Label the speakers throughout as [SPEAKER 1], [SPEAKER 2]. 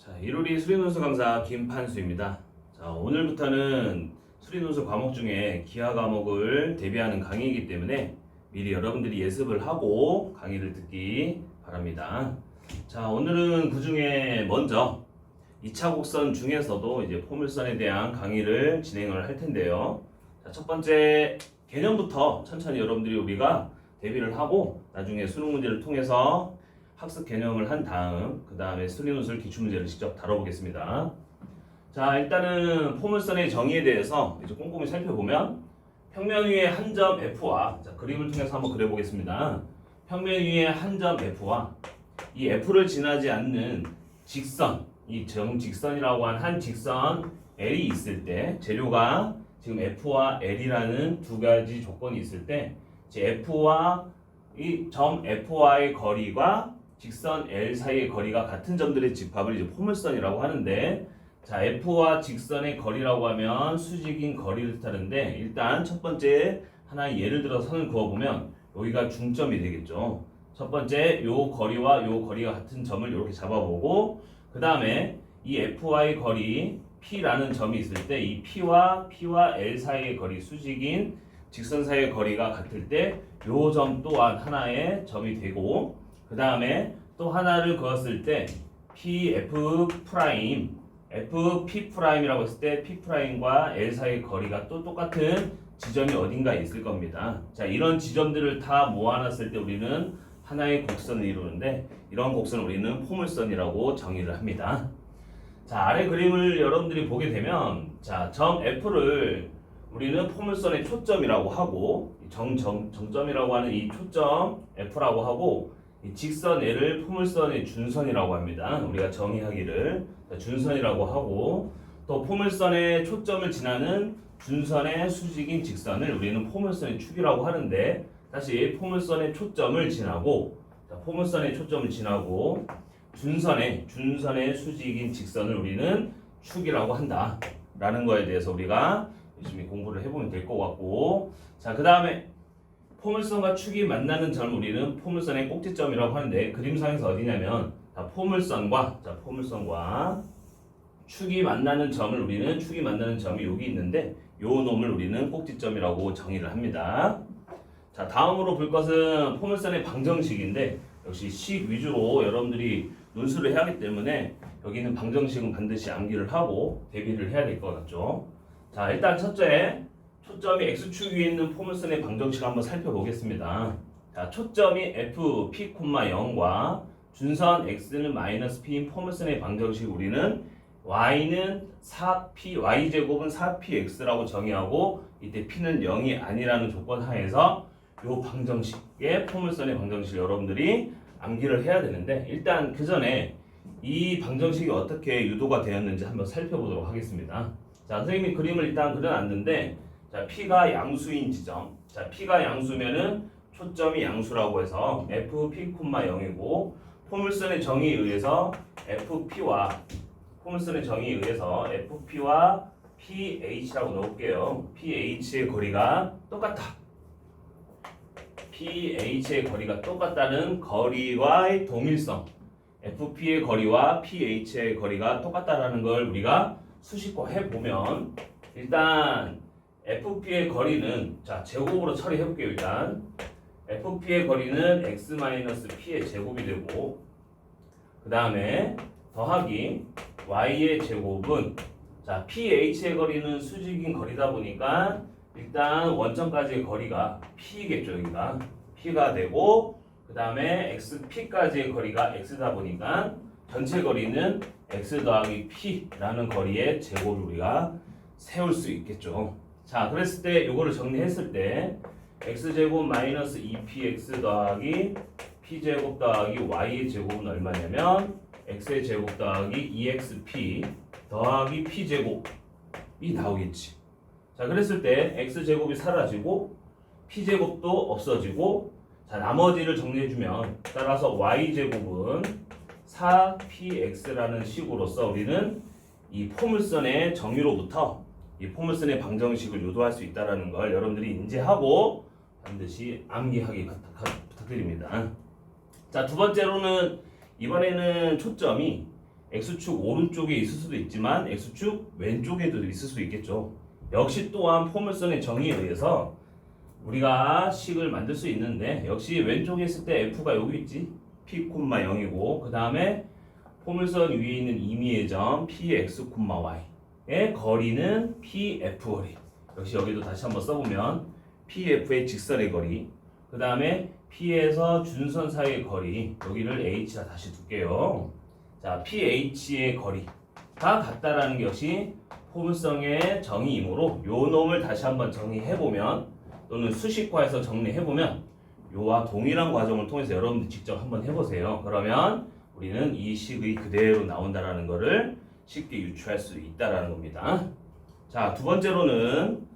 [SPEAKER 1] 자, 1월이 수리논술 강사 김판수입니다. 자, 오늘부터는 수리논술 과목 중에 기하 과목을 대비하는 강의이기 때문에 미리 여러분들이 예습을 하고 강의를 듣기 바랍니다. 자, 오늘은 그 중에 먼저 2차 곡선 중에서도 이제 포물선에 대한 강의를 진행을 할 텐데요. 자, 첫 번째 개념부터 천천히 여러분들이 우리가 대비를 하고 나중에 수능 문제를 통해서 학습 개념을 한 다음 그 다음에 수리논술 기출문제를 직접 다뤄보겠습니다. 자, 일단은 포물선의 정의에 대해서 이제 꼼꼼히 살펴보면 평면 위에 한 점 F와 자, 그림을 통해서 한번 그려보겠습니다. 평면 위에 한 점 F와 이 F를 지나지 않는 직선, 이 정직선이라고 한 직선 L이 있을 때 재료가 지금 F와 L이라는 두 가지 조건이 있을 때 이제 F와 이 점 F와의 거리가 직선 L 사이의 거리가 같은 점들의 집합을 이제 포물선이라고 하는데, 자, F와 직선의 거리라고 하면 수직인 거리를 뜻하는데, 일단 첫 번째 하나의 예를 들어서 선을 그어보면 여기가 중점이 되겠죠. 첫 번째 요 거리와 요 거리가 같은 점을 이렇게 잡아보고, 그 다음에 이 F와의 거리 P라는 점이 있을 때 이 P와 L 사이의 거리, 수직인 직선 사이의 거리가 같을 때 요 점 또한 하나의 점이 되고, 그 다음에 또 하나를 그었을 때 PF 프라임, FP 프라임이라고 했을 때 P 프라임과 L 사이의 거리가 또 똑같은 지점이 어딘가에 있을 겁니다. 자, 이런 지점들을 다 모아놨을 때 우리는 하나의 곡선을 이루는데, 이런 곡선을 우리는 포물선이라고 정의를 합니다. 자, 아래 그림을 여러분들이 보게 되면, 자, 점 F를 우리는 포물선의 초점이라고 하고, 정점이라고 하는 이 초점 F라고 하고, 이 직선 L을 포물선의 준선이라고 합니다. 우리가 정의하기를 준선이라고 하고, 또 포물선의 초점을 지나는 준선의 수직인 직선을 우리는 포물선의 축이라고 하는데, 다시 포물선의 초점을 지나고, 자, 포물선의 초점을 지나고 준선의 수직인 직선을 우리는 축이라고 한다 라는 거에 대해서 우리가 열심히 공부를 해보면 될 것 같고, 자, 그 다음에 포물선과 축이 만나는 점을 우리는 포물선의 꼭지점이라고 하는데, 그림상에서 어디냐면 포물선과 축이 만나는 점을 우리는 축이 만나는 점이 여기 있는데, 요 놈을 우리는 꼭지점이라고 정의를 합니다. 자, 다음으로 볼 것은 포물선의 방정식인데, 역시 식 위주로 여러분들이 논술을 해야 하기 때문에 여기는 방정식은 반드시 암기를 하고 대비를 해야 될 것 같죠. 자, 일단 첫째, 초점이 X축 위에 있는 포물선의 방정식을 한번 살펴보겠습니다. 자, 초점이 F, P, 0과 준선 X는 마이너스 P인 포물선의 방정식 우리는 Y는 4P, Y제곱은 4PX라고 정의하고, 이때 P는 0이 아니라는 조건 하에서 요 방정식의 포물선의 방정식 여러분들이 암기를 해야 되는데, 일단 그 전에 이 방정식이 어떻게 유도가 되었는지 한번 살펴보도록 하겠습니다. 자, 선생님이 그림을 일단 그려놨는데, 자, P가 양수인 지점, 자, P가 양수면은 초점이 양수라고 해서 FP, 0이고, 포물선의 정의에 의해서 FP와 PH라고 넣을게요. PH의 거리가 똑같다. PH의 거리가 똑같다는 거리와의 동일성, FP의 거리와 PH의 거리가 똑같다라는 걸 우리가 수식화해 보면, 일단 FP의 거리는, 자, 제곱으로 처리해 볼게요. 일단 FP의 거리는 X-P의 제곱이 되고, 그 다음에 더하기 Y의 제곱은, 자, PH의 거리는 수직인 거리다 보니까 일단 원점까지의 거리가 P겠죠. 여기가 P가 되고, 그 다음에 XP까지의 거리가 X다 보니까 전체 거리는 X 더하기 P라는 거리의 제곱을 우리가 세울 수 있겠죠. 자, 그랬을 때 요거를 정리했을 때 X제곱 마이너스 2PX 더하기 P제곱 더하기 Y의 제곱은 얼마냐면 X의 제곱 더하기 2XP 더하기 P제곱이 나오겠지. 자, 그랬을 때 X제곱이 사라지고 P제곱도 없어지고, 자, 나머지를 정리해주면, 따라서 Y제곱은 4PX라는 식으로서 우리는 이 포물선의 정의로부터 이 포물선의 방정식을 유도할 수 있다는 걸 여러분들이 인지하고 반드시 암기하기 부탁드립니다. 자, 두 번째로는 이번에는 초점이 x축 오른쪽에 있을 수도 있지만 x축 왼쪽에도 있을 수 있겠죠. 역시 또한 포물선의 정의에 의해서 우리가 식을 만들 수 있는데 역시 왼쪽에 있을 때 f가 여기 있지. p, 0이고 그 다음에 포물선 위에 있는 임의의 점 px, y의 거리는 pf 거리. 역시 여기도 다시 한번 써보면 pf의 직선의 거리, 그 다음에 p에서 준선 사이의 거리, 여기를 h라 다시 둘게요. 자, ph의 거리가 같다라는 게 역시 포물선의 정의이므로 요 놈을 다시 한번 정의해보면 또는 수식화해서 정리해보면 요와 동일한 과정을 통해서 여러분들 직접 한번 해보세요. 그러면 우리는 이 식의 그대로 나온다라는 것을 쉽게 유추할 수 있다라는 겁니다. 자, 두 번째로는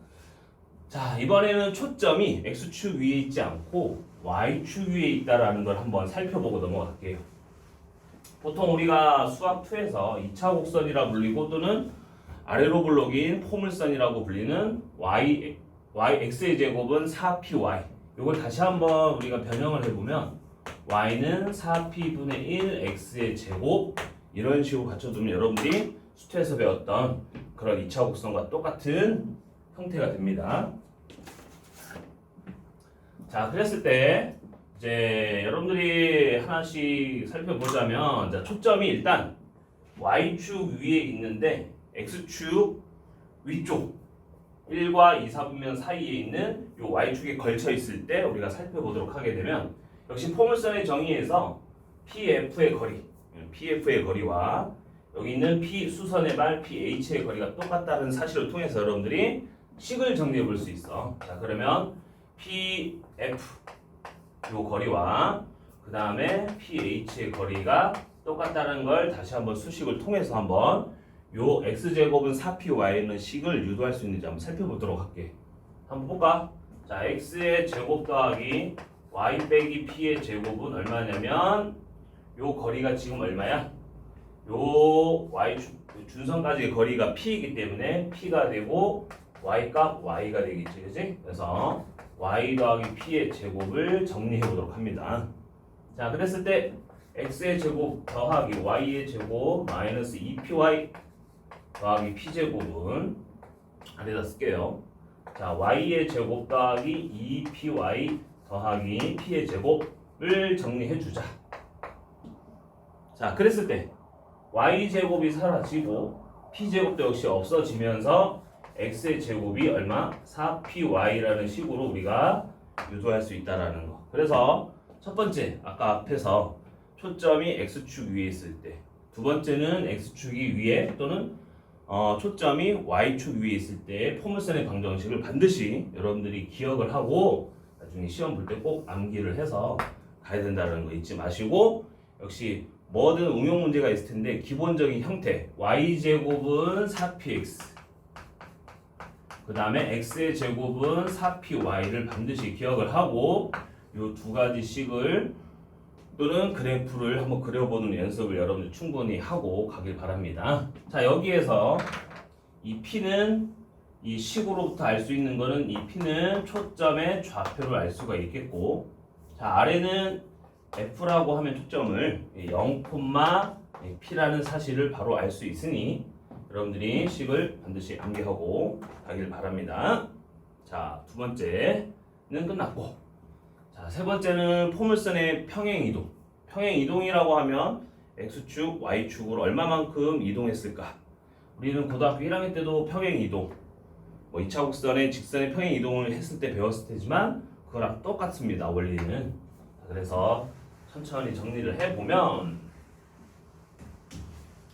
[SPEAKER 1] 자, 이번에는 초점이 x축 위에 있지 않고 y축 위에 있다라는 걸 한번 살펴보고 넘어갈게요. 보통 우리가 수학 2에서 2차 곡선이라 불리고 또는 아래로 블록인 포물선이라고 불리는 x의 제곱은 4py. 이걸 다시 한번 우리가 변형을 해보면 y는 4p분의 1 x의 제곱 이런 식으로 갖춰두면 여러분들이 수트에서 배웠던 그런 2차 곡선과 똑같은 형태가 됩니다. 자, 그랬을 때 이제 여러분들이 하나씩 살펴보자면 자, 초점이 일단 y축 위에 있는데 x축 위쪽 1과 2, 4분면 사이에 있는 이 y축에 걸쳐 있을 때 우리가 살펴보도록 하게 되면 역시 포물선의 정의에서 pf의 거리와 여기 있는 p 수선의 발 ph의 거리가 똑같다는 사실을 통해서 여러분들이 식을 정리해 볼 수 있어. 자, 그러면 pf 요 거리와 그 다음에 ph의 거리가 똑같다는 걸 다시 한번 수식을 통해서 한번 요 x제곱은 4py는 식을 유도할 수 있는지 한번 살펴보도록 할게. 한번 볼까? 자, x의 제곱 더하기 y 빼기 p의 제곱은 얼마냐면 요 거리가 지금 얼마야? 요 y 준선까지의 거리가 p이기 때문에 p가 되고 y 값 y가 되겠지, 그치? 그래서 y 더하기 p의 제곱을 정리해 보도록 합니다. 자, 그랬을 때 x의 제곱 더하기 y의 제곱 마이너스 2py 더하기 p제곱은 아래다 쓸게요. 자, y의 제곱 더하기 2py 더하기 p의 제곱을 정리해 주자. 자, 그랬을 때 y제곱이 사라지고 p제곱도 역시 없어지면서 x의 제곱이 얼마? 4py라는 식으로 우리가 유도할 수 있다라는 거. 그래서 첫 번째 아까 앞에서 초점이 x축 위에 있을 때, 두 번째는 x축이 위에 또는 초점이 y축 위에 있을 때 포물선의 방정식을 반드시 여러분들이 기억을 하고 나중에 시험 볼 때 꼭 암기를 해서 가야 된다는 거 잊지 마시고, 역시 뭐든 응용 문제가 있을 텐데 기본적인 형태 y제곱은 4px 그 다음에 x의 제곱은 4py를 반드시 기억을 하고 이 두 가지 식을 또는 그래프를 한번 그려보는 연습을 여러분들 충분히 하고 가길 바랍니다. 자, 여기에서 이 p는 이 식으로부터 알 수 있는 거는 이 p는 초점의 좌표를 알 수가 있겠고, 자, 아래는 f라고 하면 초점을 0, p라는 사실을 바로 알 수 있으니 여러분들이 식을 반드시 암기하고 가길 바랍니다. 자, 두 번째는 끝났고, 자, 세 번째는 포물선의 평행이동. 평행이동이라고 하면 x축, y축으로 얼마만큼 이동했을까? 우리는 고등학교 1학년 때도 평행이동, 2차 곡선의 직선의 평행이동을 했을 때 배웠을 테지만 그거랑 똑같습니다, 원리는. 자, 그래서 천천히 정리를 해보면,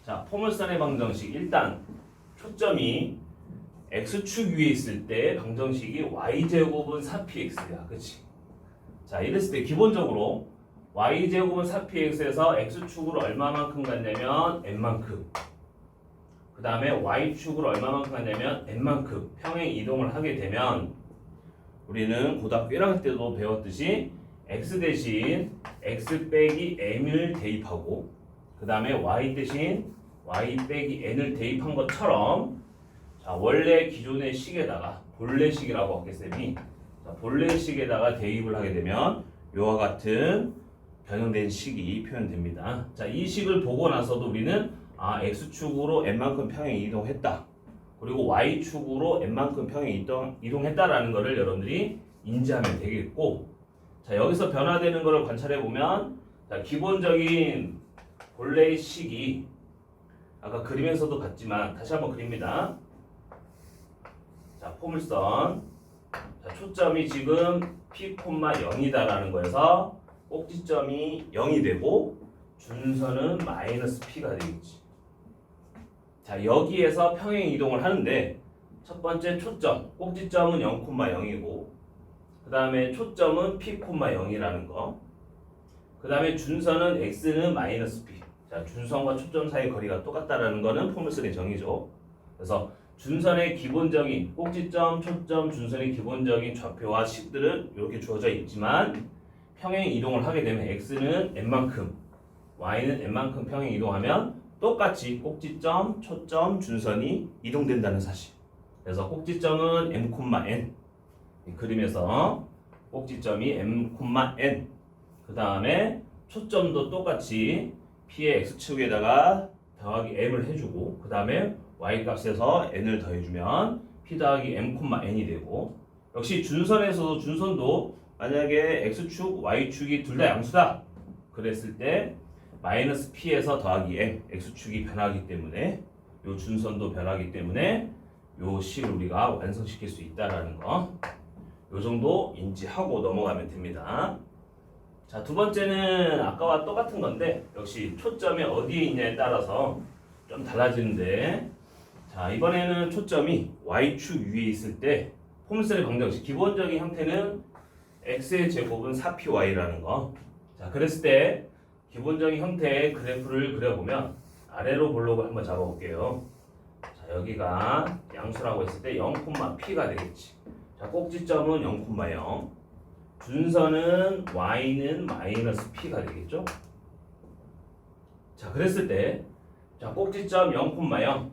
[SPEAKER 1] 자, 포물선의 방정식, 일단 초점이 x축 위에 있을 때 방정식이 y제곱은 4px야, 그치? 자, 이랬을 때 기본적으로 y제곱은 4px에서 x축으로 얼마만큼 갔냐면 n만큼, 그 다음에 y축으로 얼마만큼 갔냐면 n만큼 평행 이동을 하게 되면 우리는 고등학교 1학년 때도 배웠듯이 x 대신 x 빼기 m을 대입하고 그 다음에 y 대신 y 빼기 n을 대입한 것처럼, 자, 원래 기존의 식에다가 본래식이라고 하겠으니, 자, 본래식에다가 대입을 하게 되면 이와 같은 변형된 식이 표현됩니다. 자, 이 식을 보고 나서도 우리는 x축으로 n만큼 평행 이동했다. 그리고 y축으로 n만큼 평행 이동했다라는 거를 여러분들이 인지하면 되겠고, 자 여기서 변화되는 거를 관찰해 보면, 자 기본적인 본래의 식이 아까 그림에서도 봤지만 다시 한번 그립니다. 자 포물선, 자 초점이 지금 p, 0이다라는 거에서 꼭지점이 0이 되고 준선은 마이너스 p가 되겠지. 자 여기에서 평행 이동을 하는데, 첫 번째 초점, 꼭지점은 0,0이고 그 다음에 초점은 p, 0이라는 거, 그 다음에 준선은 x는 마이너스 p. 자 준선과 초점 사이 거리가 똑같다라는 거는 포물선의 정의죠. 그래서 준선의 기본적인 꼭지점, 초점, 준선의 기본적인 좌표와 식들은 이렇게 주어져 있지만, 평행 이동을 하게 되면 x는 n만큼, y는 n만큼 평행 이동하면 똑같이 꼭지점, 초점, 준선이 이동된다는 사실. 그래서 꼭지점은 m,n, 이 그림에서 꼭지점이 m,n, 그 다음에 초점도 똑같이 p의 x축에다가 더하기 m을 해주고, 그 다음에 y값에서 n을 더해주면 p 더하기 m,n이 되고, 역시 준선에서도 준선도 만약에 x축, y축이 둘 다 양수다 그랬을 때 마이너스 p에서 더하기 m, x축이 변하기 때문에 요 준선도 변하기 때문에 요 식을 우리가 완성시킬 수 있다라는 거, 요 정도 인지하고 넘어가면 됩니다. 자, 두 번째는 아까와 똑같은 건데 역시 초점이 어디에 있냐에 따라서 좀 달라지는데, 자 이번에는 초점이 y축 위에 있을 때 포물선의 방정식 기본적인 형태는 x의 제곱은 4py라는 거. 자 그랬을 때 기본적인 형태의 그래프를 그려보면 아래로 볼록을 한번 잡아볼게요. 자 여기가 양수라고 했을 때 0,p가 되겠지. 자 꼭지점은 0,0, 준선은 y는 마이너스 p가 되겠죠. 자 그랬을 때, 자 꼭지점 0,0,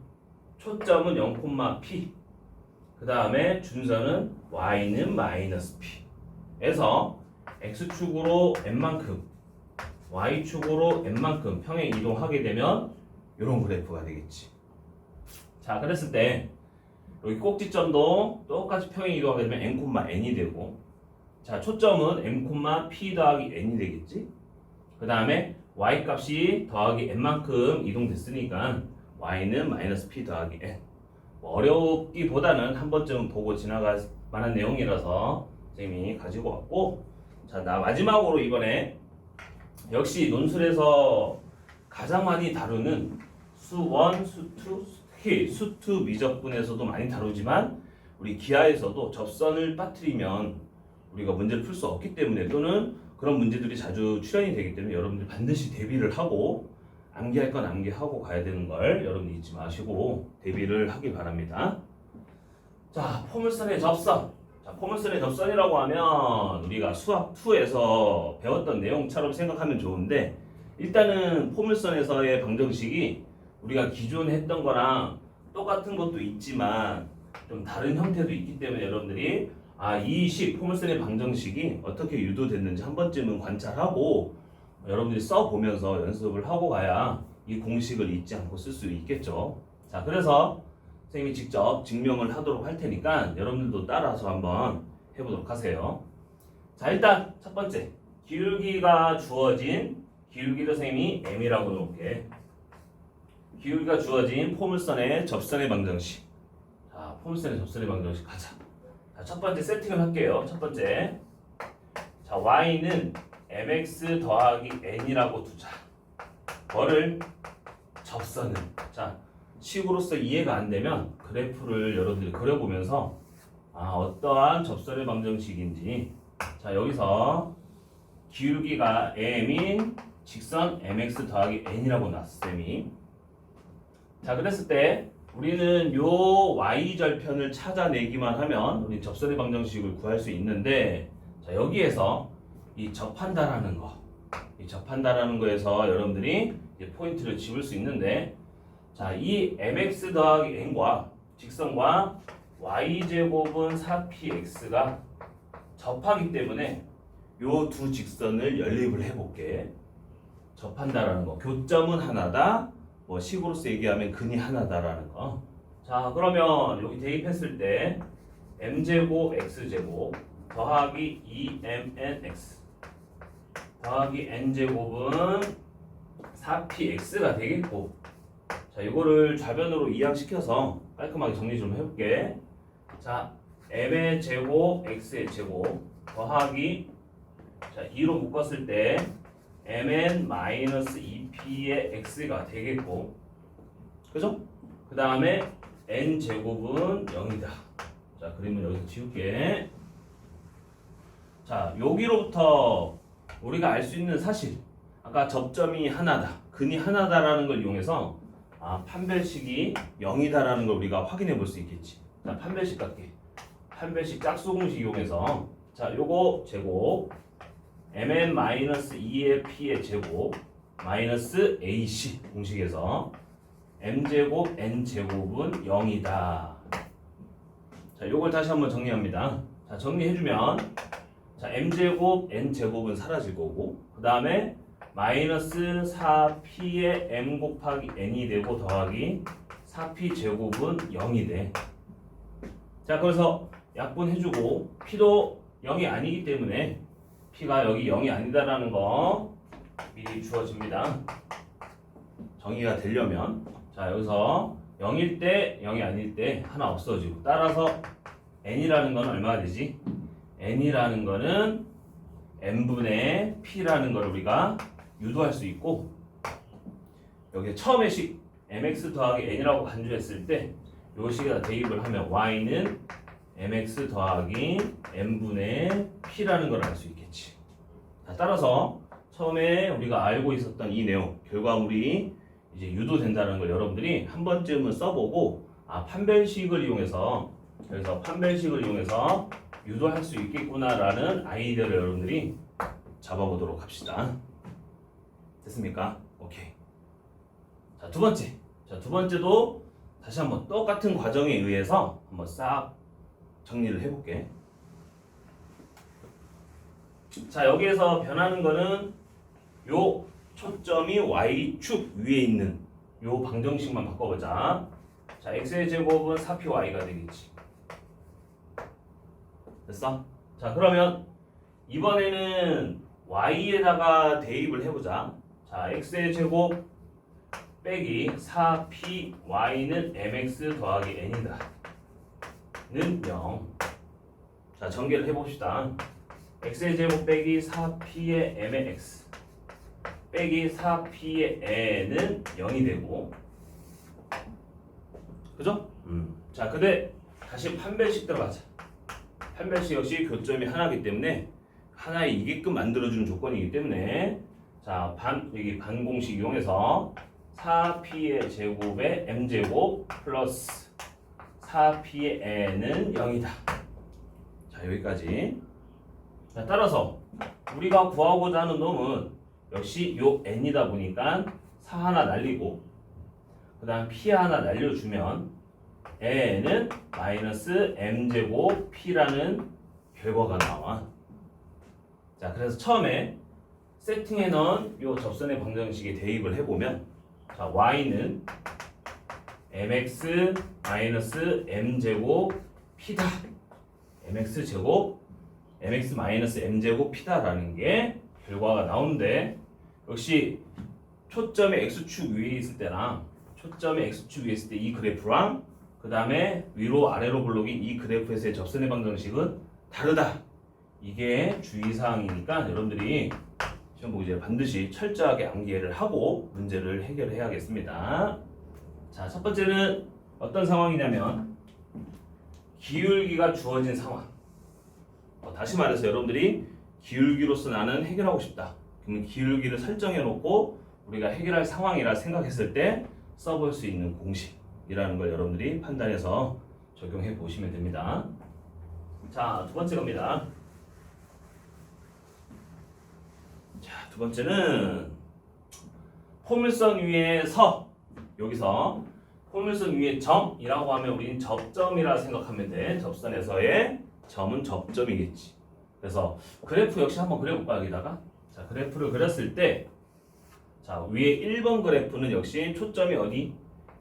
[SPEAKER 1] 초점은 0,p, 그 다음에 준선은 y는 마이너스 p 에서 x축으로 n만큼, y축으로 n만큼 평행 이동하게 되면 이런 그래프가 되겠지. 자 그랬을 때 여기 꼭지점도 똑같이 평행 이동하게 되면 n,n이 되고, 자 초점은 m,p 더하기 n이 되겠지. 그 다음에 y값이 더하기 n만큼 이동됐으니까 y는 마이너스 p 더하기 n. 어렵기보다는 한 번쯤 보고 지나갈 만한 내용이라서 선생님이 가지고 왔고, 자 나 마지막으로 이번에 역시 논술에서 가장 많이 다루는 수1, 수2, 특히 수2 미적분에서도 많이 다루지만 우리 기하에서도 접선을 빠뜨리면 우리가 문제를 풀 수 없기 때문에, 또는 그런 문제들이 자주 출현이 되기 때문에 여러분들 반드시 대비를 하고, 암기할 건 암기하고 가야 되는 걸 여러분 잊지 마시고 대비를 하길 바랍니다. 자 포물선의 접선. 자 포물선의 접선이라고 하면 우리가 수학 2에서 배웠던 내용처럼 생각하면 좋은데, 일단은 포물선에서의 방정식이 우리가 기존에 했던 거랑 똑같은 것도 있지만 좀 다른 형태도 있기 때문에 여러분들이 이 식 포물선의 방정식이 어떻게 유도됐는지 한 번쯤은 관찰하고 여러분들이 써보면서 연습을 하고 가야 이 공식을 잊지 않고 쓸 수 있겠죠. 자 그래서 선생님이 직접 증명을 하도록 할 테니까 여러분들도 따라서 한번 해보도록 하세요. 자 일단 첫 번째, 기울기가 주어진, 기울기를 선생님이 m이라고 놓을게. 기울기가 주어진 포물선의 접선의 방정식. 자 포물선의 접선의 방정식 가자. 자, 첫 번째 세팅을 할게요. 첫 번째, 자 y는 mx 더하기 n이라고 두자. 뭐를? 접선을. 자 식으로서 이해가 안 되면 그래프를 여러분들이 그려보면서 어떠한 접선의 방정식인지, 자 여기서 기울기가 m인 직선 mx 더하기 n이라고 놨어 쌤이. 자 그랬을 때 우리는 요 y절편을 찾아내기만 하면 우리 접선의 방정식을 구할 수 있는데, 자 여기에서 이 접한다라는 거, 이 접한다라는 거에서 여러분들이 이제 포인트를 집을 수 있는데, 자 이 mx 더하기 n과 직선과 y제곱은 4px가 접하기 때문에 요 두 직선을 연립을 해볼게. 접한다라는 거, 교점은 하나다, 뭐 식으로서 얘기하면 근이 하나다라는 거. 자, 그러면 여기 대입했을 때 m제곱 x제곱 더하기 2mnx 더하기 n제곱은 4px가 되겠고, 자, 이거를 좌변으로 이항시켜서 깔끔하게 정리 좀 해볼게. 자, m의 제곱 x의 제곱 더하기, 자, 2로 묶었을 때 mn-2p의 x가 되겠고, 그죠? 그 다음에 n제곱은 0이다. 자, 그림은 여기서 지울게. 자, 여기로부터 우리가 알 수 있는 사실, 아까 접점이 하나다, 근이 하나다라는 걸 이용해서 판별식이 0이다라는 걸 우리가 확인해 볼 수 있겠지. 자, 판별식 갈게. 판별식 짝수 공식 이용해서, 자, 요거 제곱 mn-2의 p의 제곱 마이너스 ac 공식에서 m제곱 n제곱은 0이다. 자, 요걸 다시 한번 정리합니다. 자, 정리해주면, 자, m제곱 n제곱은 사라질 거고, 그 다음에 마이너스 4p의 m 곱하기 n이 되고 더하기 4p 제곱은 0이 돼. 자, 그래서 약분해주고 p도 0이 아니기 때문에 p가 여기 0이 아니다라는 거 미리 주어집니다. 정의가 되려면, 자, 여기서 0일 때 0이 아닐 때 하나 없어지고, 따라서 n이라는 건 얼마가 되지? n이라는 거는 n분의 p라는 걸 우리가 유도할 수 있고, 여기 처음에 식 mx 더하기 n이라고 간주했을 때 요 식에다 대입을 하면 y는 mx 더하기 n분의 p라는 걸 알 수 있겠지. 자, 따라서 처음에 우리가 알고 있었던 이 내용, 결과물이 이제 유도된다는 걸 여러분들이 한 번쯤은 써보고, 판별식을 이용해서, 그래서 판별식을 이용해서 유도할 수 있겠구나라는 아이디어를 여러분들이 잡아보도록 합시다. 됐습니까? 오케이. 자, 두 번째. 자, 두 번째도 다시 한번 똑같은 과정에 의해서 한번 싹 정리를 해볼게. 자, 여기에서 변하는 거는 요 초점이 y축 위에 있는 요 방정식만 바꿔보자. 자, x의 제곱은 4py가 되겠지. 됐어? 자, 그러면 이번에는 y에다가 대입을 해보자. 자, x의 제곱 빼기 4py는 mx 더하기 n이다 는 0. 자, 전개를 해봅시다. x의 제곱 빼기 4p의 m의 x 빼기 4p의 n은 0이 되고, 그죠? 자, 근데 다시 판별식 들어가자. 판별식 역시 교점이 하나이기 때문에 하나에 이게끔 만들어주는 조건이기 때문에, 자, 여기 반공식 이용해서 4p의 제곱에 m제곱 플러스 4p의 n은 0이다. 자, 여기까지. 자, 따라서 우리가 구하고자 하는 놈은 역시 요 n이다 보니까 4 하나 날리고, 그 다음 p 하나 날려주면 n은 마이너스 m제곱 p라는 결과가 나와. 자, 그래서 처음에 세팅해 넣은 요 접선의 방정식에 대입을 해보면, 자, y는 mx 마이너스 m제곱 p다. mx 제곱 mx 마이너스 m제곱 p다라는 게 결과가 나오는데, 역시 초점이 x축 위에 있을 때랑 초점이 x축 위에 있을 때 이 그래프랑 그 다음에 위로 아래로 블록인 이 그래프에서의 접선의 방정식은 다르다. 이게 주의사항이니까 여러분들이 시험 보기 전에 반드시 철저하게 암기를 하고 문제를 해결해야겠습니다. 자, 첫 번째는 어떤 상황이냐면 기울기가 주어진 상황. 다시 말해서 여러분들이 기울기로서 나는 해결하고 싶다. 그러면 기울기를 설정해 놓고 우리가 해결할 상황이라 생각했을 때 써볼 수 있는 공식이라는 걸 여러분들이 판단해서 적용해 보시면 됩니다. 자, 두 번째 겁니다. 자, 두 번째는 포물선 위에서, 여기서 포물선 위에 점이라고 하면 우리는 접점이라 생각하면 돼. 접선에서의 점은 접점이겠지. 그래서 그래프 역시 한번 그려볼까, 여기다가. 자, 그래프를 그렸을 때, 자, 자, 위에 1번 그래프는 역시 초점이 어디?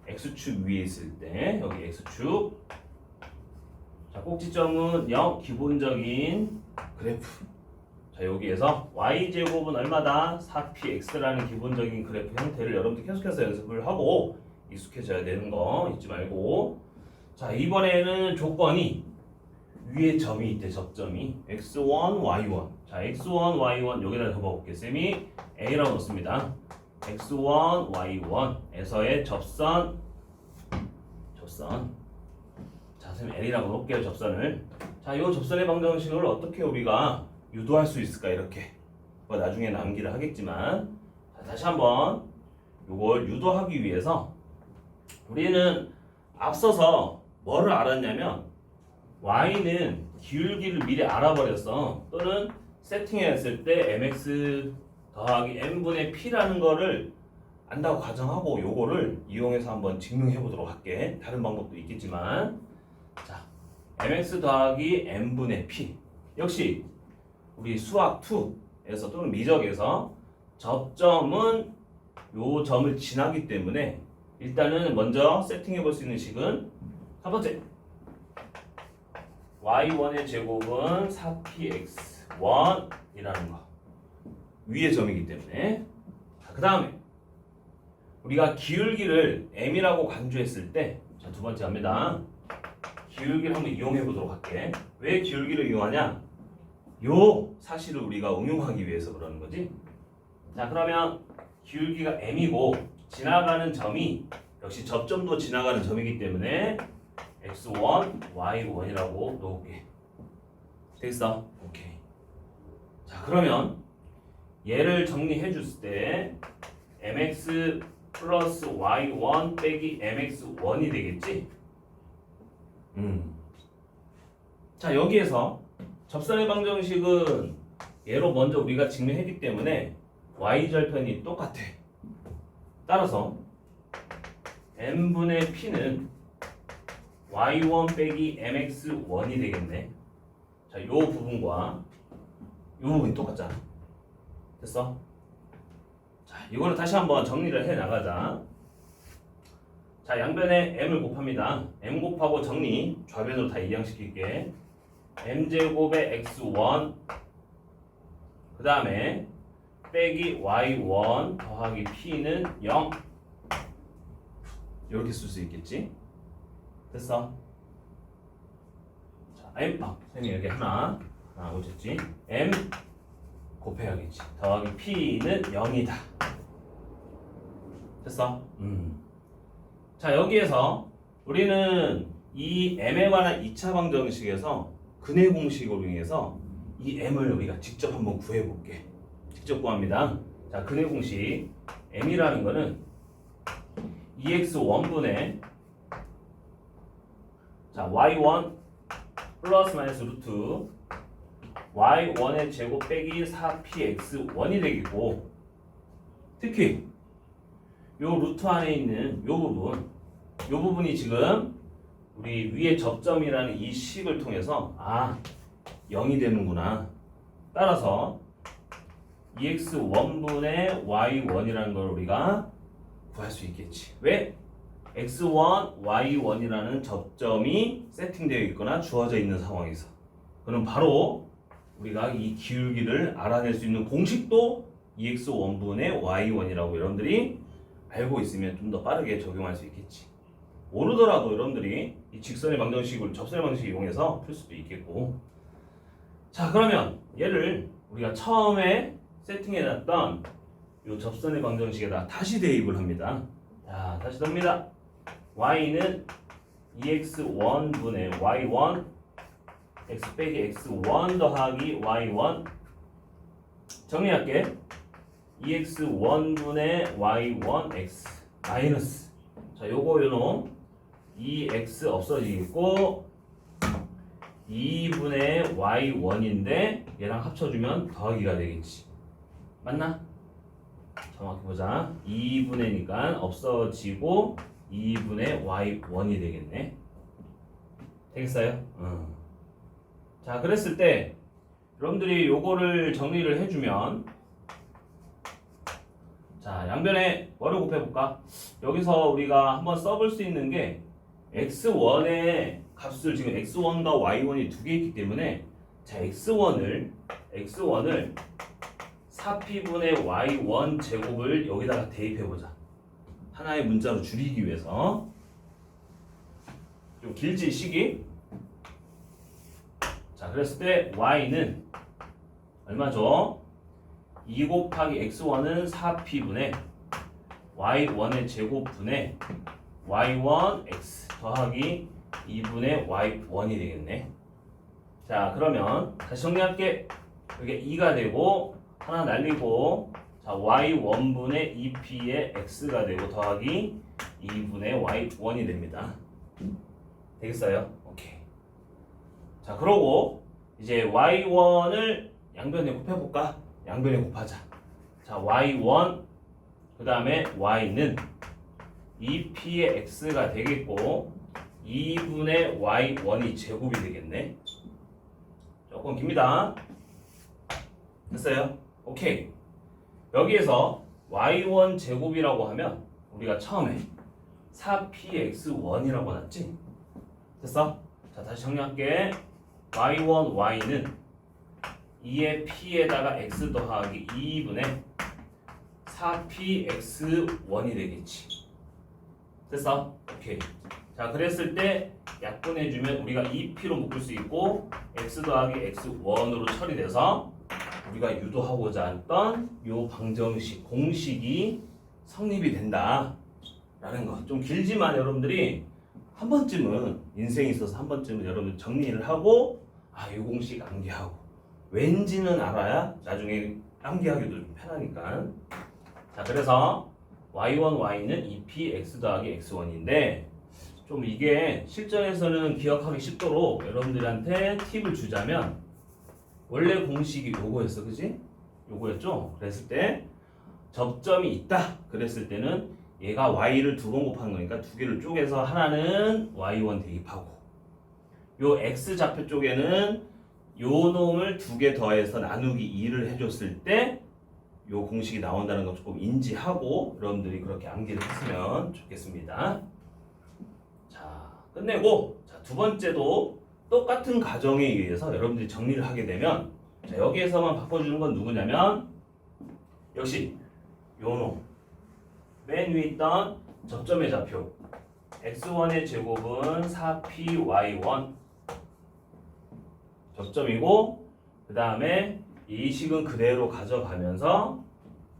[SPEAKER 1] X축 위에 있을 때 여기 X축. 자, 꼭지점은 0, 기본적인 그래프. 자, 여기에서 y제곱은 얼마다? 4px라는 기본적인 그래프 형태를 여러분들 계속해서 연습을 하고 익숙해져야 되는 거 잊지 말고. 자, 이번에는 조건이 위에 점이 있대. 접점이 x1, y1. 자, x1, y1 여기다 적어볼게. 쌤이 a라고 넣습니다. x1, y1에서의 접선. 자, 쌤 L이라고 놓을게요. 접선을. 자, 이 접선의 방정식을 어떻게 우리가 유도할 수 있을까? 이렇게 나중에 남기를 하겠지만, 자, 다시 한번 이걸 유도하기 위해서 우리는 앞서서 뭐를 알았냐면 y는 기울기를 미리 알아버렸어. 또는 세팅했을 때 mx 더하기 n분의 p라는 거를 안다고 가정하고 요거를 이용해서 한번 증명해 보도록 할게. 다른 방법도 있겠지만, 자, mx 더하기 n분의 p 역시 우리 수학 2에서 또는 미적에서 접점은 요 점을 지나기 때문에 일단은 먼저 세팅해 볼 수 있는 식은 첫 번째 y1의 제곱은 4px1이라는 거 위의 점이기 때문에. 그 다음에 우리가 기울기를 m이라고 간주했을 때, 자, 두 번째 합니다. 기울기를 한번 이용해 보도록 할게. 왜 기울기를 이용하냐? 요 사실을 우리가 응용하기 위해서 그러는 거지. 자, 그러면 기울기가 m이고 지나가는 점이 역시 접점도 지나가는 점이기 때문에 x1, y1이라고 놓을게. 됐어? 오케이. 자, 그러면 얘를 정리해 줬을 때 mx 플러스 y1 빼기 mx1이 되겠지? 자, 여기에서 접선의 방정식은 얘로 먼저 우리가 증명했기 때문에 y절편이 똑같아. 따라서 n분의 p는 y1 빼기 mx1이 되겠네. 자, 요 부분과 요 부분이 똑같잖아. 됐어? 자, 이거를 다시 한번 정리를 해 나가자. 자, 양변에 m을 곱합니다. m 곱하고 정리, 좌변으로 다 이항시킬게. m제곱의 x1 그 다음에 빼기 y1 더하기 p는 0 이렇게 쓸 수 있겠지? 됐어? 자, m 쌤이 여기 하나 오셨지? m 곱해야겠지. 더하기 p는 0이다. 됐어? 자, 여기에서 우리는 이 m에 관한 2차 방정식에서 근해 공식으로 인해서 이 m을 우리가 직접 한번 구해볼게. 직접 구합니다. 자, 근해 공식 m이라는 거는 2x1분의 자, y1 플러스 마이너스 루트 y1의 제곱 빼기 4px1이 되겠고, 특히 요 루트 안에 있는 요 부분이 지금 우리 위에 접점이라는 이 식을 통해서 0이 되는구나. 따라서 2x1분의 y1이라는 걸 우리가 구할 수 있겠지. 왜? x1, y1이라는 접점이 세팅되어 있거나 주어져 있는 상황에서. 그럼 바로 우리가 이 기울기를 알아낼 수 있는 공식도 2x1분의 y1이라고 여러분들이 알고 있으면 좀 더 빠르게 적용할 수 있겠지. 모르더라도 여러분들이 이 직선의 방정식을 접선의 방정식을 이용해서 풀 수도 있겠고. 자, 그러면 얘를 우리가 처음에 세팅해놨던 이 접선의 방정식에다 다시 대입을 합니다. 자, 다시 넣습니다. y는 2x1분의 y1 x 빼기 x1 더하기 y1 정리할게. 2x1분의 y1 x 마이너스, 자, 요거 요놈 2x 없어지겠고 2분의 y1인데 얘랑 합쳐주면 더하기가 되겠지. 맞나? 정확히 보자. 2분의니까 없어지고 2분의 y1이 되겠네. 되겠어요? 자, 그랬을 때 여러분들이 요거를 정리를 해주면, 자, 자, 양변에 뭐를 곱해볼까? 여기서 우리가 한번 써볼 수 있는 게 x1의 값을 지금 x1과 y1이 두 개 있기 때문에 자, x1을 4p분의 y1 제곱을 여기다가 대입해보자. 하나의 문자로 줄이기 위해서. 좀 길지 식이? 자, 그랬을 때 y는 얼마죠? 2 곱하기 x1은 4p분의 y1의 제곱분의 y1x 더하기 2분의 y1이 되겠네. 자, 그러면 다시 정리할게. 이게 2가 되고 하나 날리고 자, y1분의 2p의 x가 되고 더하기 2분의 y1이 됩니다. 되겠어요? 오케이. 자, 그러고 이제 y1을 양변에 곱해볼까? 양변에 곱하자. 자, y1 그 다음에 y는 2p의 x가 되겠고 2분의 y1이 제곱이 되겠네. 조금 깁니다. 됐어요? 오케이. 여기에서 y1 제곱이라고 하면 우리가 처음에 4px1이라고 놨지? 됐어? 자, 다시 정리할게. y1, y는 2의 p에다가 x 더하기 2분의 4px1이 되겠지. 됐어? 오케이. 자, 그랬을 때 약분해주면 우리가 2p로 묶을 수 있고 x 더하기 x1으로 처리돼서 우리가 유도하고자 했던 요 방정식 공식이 성립이 된다 라는 거. 좀 길지만 여러분들이 한 번쯤은 인생에 있어서 한 번쯤은 여러분들 정리를 하고 아, 이 공식 암기하고 왠지는 알아야 나중에 암기하기도 좀 편하니까. 자, 그래서 y1, y는 2p x 더하기 x1인데 좀 이게 실전에서는 기억하기 쉽도록 여러분들한테 팁을 주자면 원래 공식이 요거였어, 그지? 요거였죠? 그랬을 때 접점이 있다 그랬을 때는 얘가 y를 두 번 곱하는 거니까 두 개를 쪼개서 하나는 y1 대입하고 요 x 좌표 쪽에는 요 놈을 두 개 더해서 나누기 2를 해줬을 때 요 공식이 나온다는 거 조금 인지하고 여러분들이 그렇게 암기를 했으면 좋겠습니다. 자, 끝내고 자, 두 번째도 똑같은 가정에 의해서 여러분들이 정리를 하게 되면 자, 여기에서만 바꿔주는 건 누구냐면 역시 요놈 맨 위에 있던 접점의 좌표 x1의 제곱은 4py1 접점이고 그 다음에 이 식은 그대로 가져가면서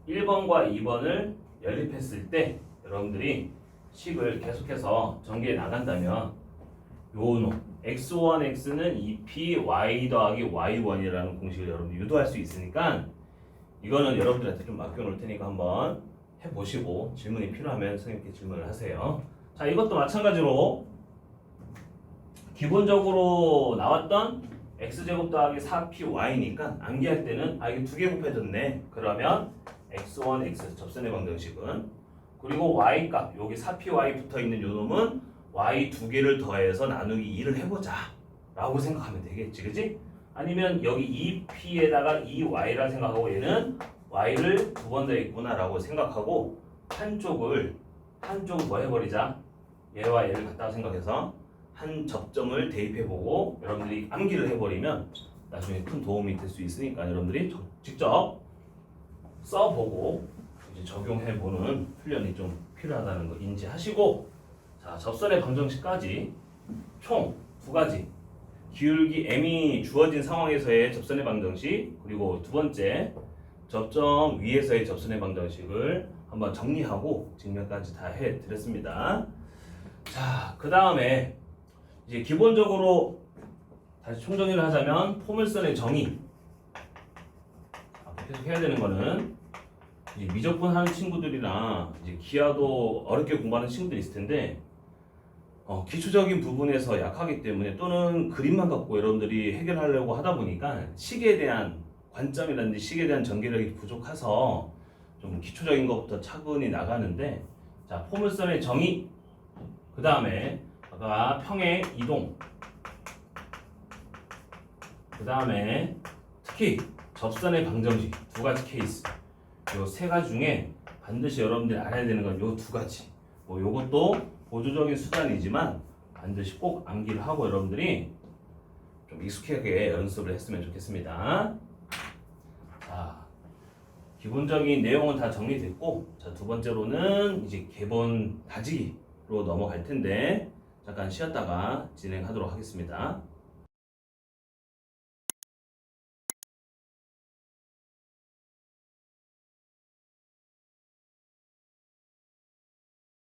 [SPEAKER 1] 1번과 2번을 연립했을 때 여러분들이 식을 계속해서 전개해 나간다면 요놈 x1x는 2p y 더하기 y1이라는 공식을 여러분들 유도할 수 있으니까 이거는 여러분들한테 좀 맡겨놓을 테니까 한번 해보시고 질문이 필요하면 선생님께 질문을 하세요. 자, 이것도 마찬가지로 기본적으로 나왔던 x제곱 더하기 4py니까 암기할 때는 아, 이게 두 개 곱해졌네. 그러면 x1, x 접선의 방정식은 그리고 y값 여기 4py 붙어있는 요 놈은 y 두 개를 더해서 나누기 2를 해보자 라고 생각하면 되겠지, 그치? 아니면 여기 2p에다가 2y라 생각하고 얘는 y를 두 번 더 있구나 라고 생각하고 한쪽을 뭐 해버리자. 얘와 얘를 같다고 생각해서 한 접점을 대입해보고 여러분들이 암기를 해버리면 나중에 큰 도움이 될 수 있으니까 여러분들이 직접 써보고 이제 적용해보는 훈련이 좀 필요하다는 거 인지하시고 자, 접선의 방정식까지 총 두 가지 기울기 m이 주어진 상황에서의 접선의 방정식 그리고 두 번째 접점 위에서의 접선의 방정식을 한번 정리하고 증명까지 다 해드렸습니다. 자, 그 다음에 이제 기본적으로 다시 총정리를 하자면 포물선의 정의 계속 해야 되는 거는 이제 미적분 하는 친구들이나 이제 기하도 어렵게 공부하는 친구들이 있을 텐데 기초적인 부분에서 약하기 때문에 또는 그림만 갖고 여러분들이 해결하려고 하다 보니까 식에 대한 관점이라든지 식에 대한 전개력이 부족해서 좀 기초적인 것부터 차분히 나가는데 자, 포물선의 정의 그 다음에 아까 평행 이동 그 다음에 특히 접선의 방정식 두 가지 케이스 요 세 가지 중에 반드시 여러분들이 알아야 되는 건 요 두 가지. 뭐 요것도 보조적인 수단이지만 반드시 꼭 암기를 하고 여러분들이 좀 익숙하게 연습을 했으면 좋겠습니다. 자, 기본적인 내용은 다 정리됐고, 자, 두 번째로는 이제 개본 다지기로 넘어갈 텐데 잠깐 쉬었다가 진행하도록 하겠습니다.